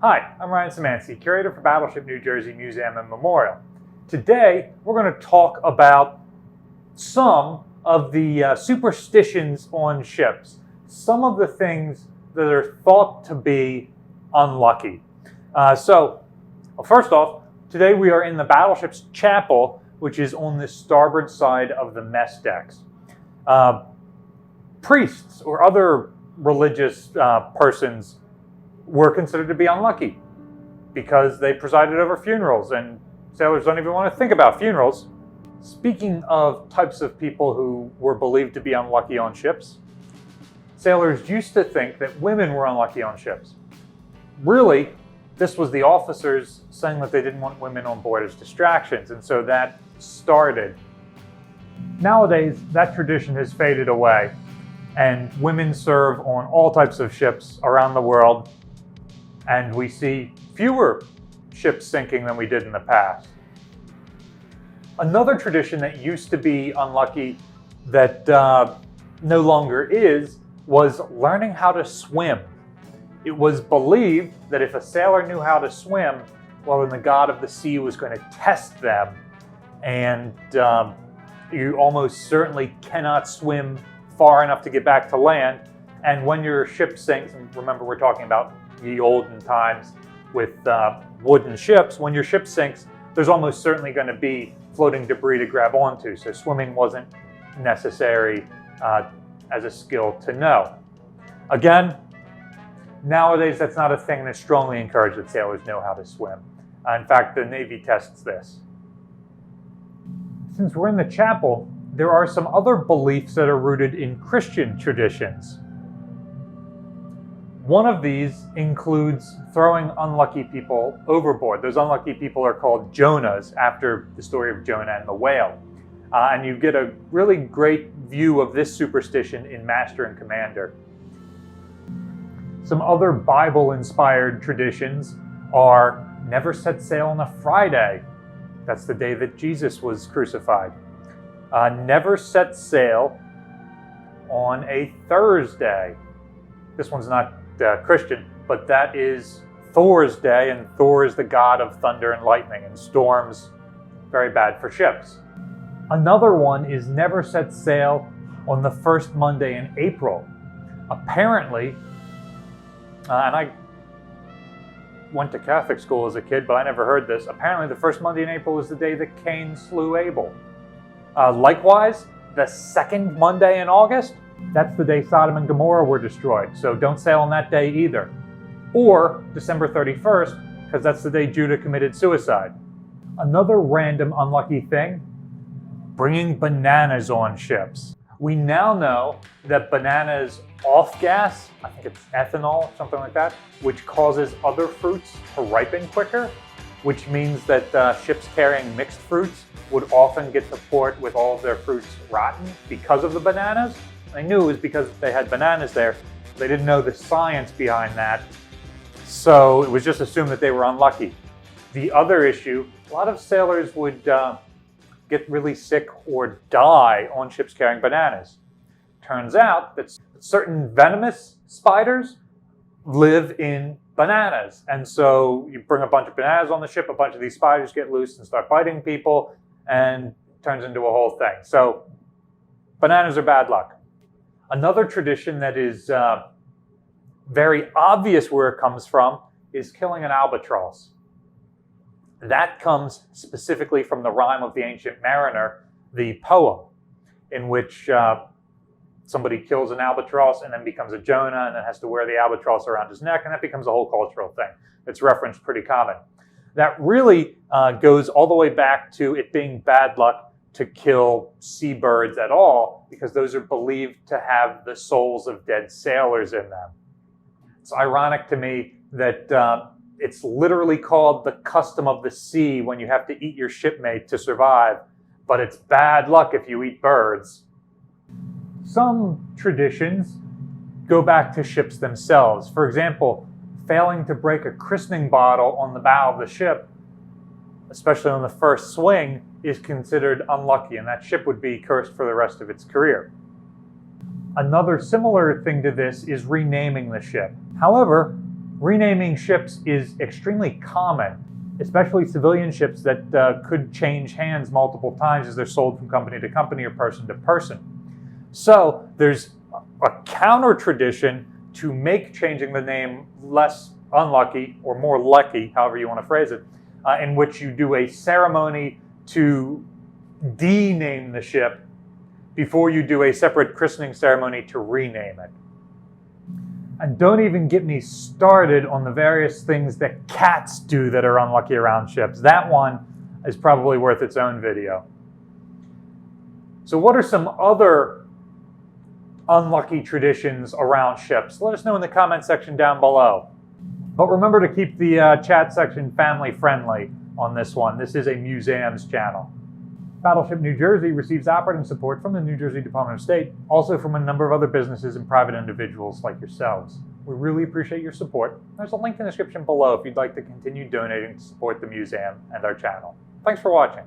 Hi, I'm Ryan Szymanski, curator for Battleship New Jersey Museum and Memorial. Today, we're going to talk about some of the superstitions on ships, some of the things that are thought to be unlucky. First off, today we are in the battleship's chapel, which is on the starboard side of the mess decks. Priests or other religious persons were considered to be unlucky because they presided over funerals, and sailors don't even want to think about funerals. Speaking of types of people who were believed to be unlucky on ships, sailors used to think that women were unlucky on ships. Really, this was the officers saying that they didn't want women on board as distractions, and so that started. Nowadays, that tradition has faded away, and women serve on all types of ships around the world, and we see fewer ships sinking than we did in the past. Another tradition that used to be unlucky that no longer is was learning how to swim. It was believed that if a sailor knew how to swim, well, then the god of the sea was going to test them, and you almost certainly cannot swim far enough to get back to land. And when your ship sinks, and remember we're talking about the olden times with wooden ships, when your ship sinks, there's almost certainly going to be floating debris to grab onto, so swimming wasn't necessary as a skill to know. Again, nowadays that's not a thing, and it's strongly encouraged that sailors know how to swim. In fact, the Navy tests this. Since we're in the chapel, there are some other beliefs that are rooted in Christian traditions. One of these includes throwing unlucky people overboard. Those unlucky people are called Jonahs, after the story of Jonah and the whale. And you get a really great view of this superstition in Master and Commander. Some other Bible-inspired traditions are never set sail on a Friday. That's the day that Jesus was crucified. Never set sail on a Thursday. This one's not Christian, but that is Thor's day, and Thor is the god of thunder and lightning and storms, very bad for ships. Another one is never set sail on the first Monday in April. Apparently, and I went to Catholic school as a kid, but I never heard this. Apparently the first Monday in April is the day that Cain slew Abel. Likewise, the second Monday in August, that's the day Sodom and Gomorrah were destroyed, so don't sail on that day either. Or December 31st, because that's the day Judah committed suicide. Another random unlucky thing, bringing bananas on ships. We now know that bananas off-gas, I think it's ethanol, something like that, which causes other fruits to ripen quicker, which means that ships carrying mixed fruits would often get to port with all of their fruits rotten because of the bananas. They knew it was because they had bananas there. They didn't know the science behind that, so it was just assumed that they were unlucky. The other issue, a lot of sailors would get really sick or die on ships carrying bananas. Turns out that certain venomous spiders live in bananas, and so you bring a bunch of bananas on the ship, a bunch of these spiders get loose and start biting people, and it turns into a whole thing. So bananas are bad luck. Another tradition that is very obvious where it comes from is killing an albatross. That comes specifically from the Rime of the Ancient Mariner, the poem, in which somebody kills an albatross and then becomes a Jonah and then has to wear the albatross around his neck, and that becomes a whole cultural thing. It's referenced pretty common. That really goes all the way back to it being bad luck to kill seabirds at all, because those are believed to have the souls of dead sailors in them. It's ironic to me that it's literally called the custom of the sea when you have to eat your shipmate to survive, but it's bad luck if you eat birds. Some traditions go back to ships themselves. For example, failing to break a christening bottle on the bow of the ship, especially on the first swing, is considered unlucky, and that ship would be cursed for the rest of its career. Another similar thing to this is renaming the ship. However, Renaming ships is extremely common, especially civilian ships that could change hands multiple times as they're sold from company to company or person to person. So there's a counter tradition to make changing the name less unlucky or more lucky, however you want to phrase it, in which you do a ceremony to dename the ship before you do a separate christening ceremony to rename it. And don't even get me started on the various things that cats do that are unlucky around ships. That one is probably worth its own video. So what are some other unlucky traditions around ships? Let us know in the comment section down below. But remember to keep the chat section family friendly on this one. This is a museums channel. Battleship New Jersey receives operating support from the New Jersey Department of State, also from a number of other businesses and private individuals like yourselves. We really appreciate your support. There's a link in the description below if you'd like to continue donating to support the museum and our channel. Thanks for watching.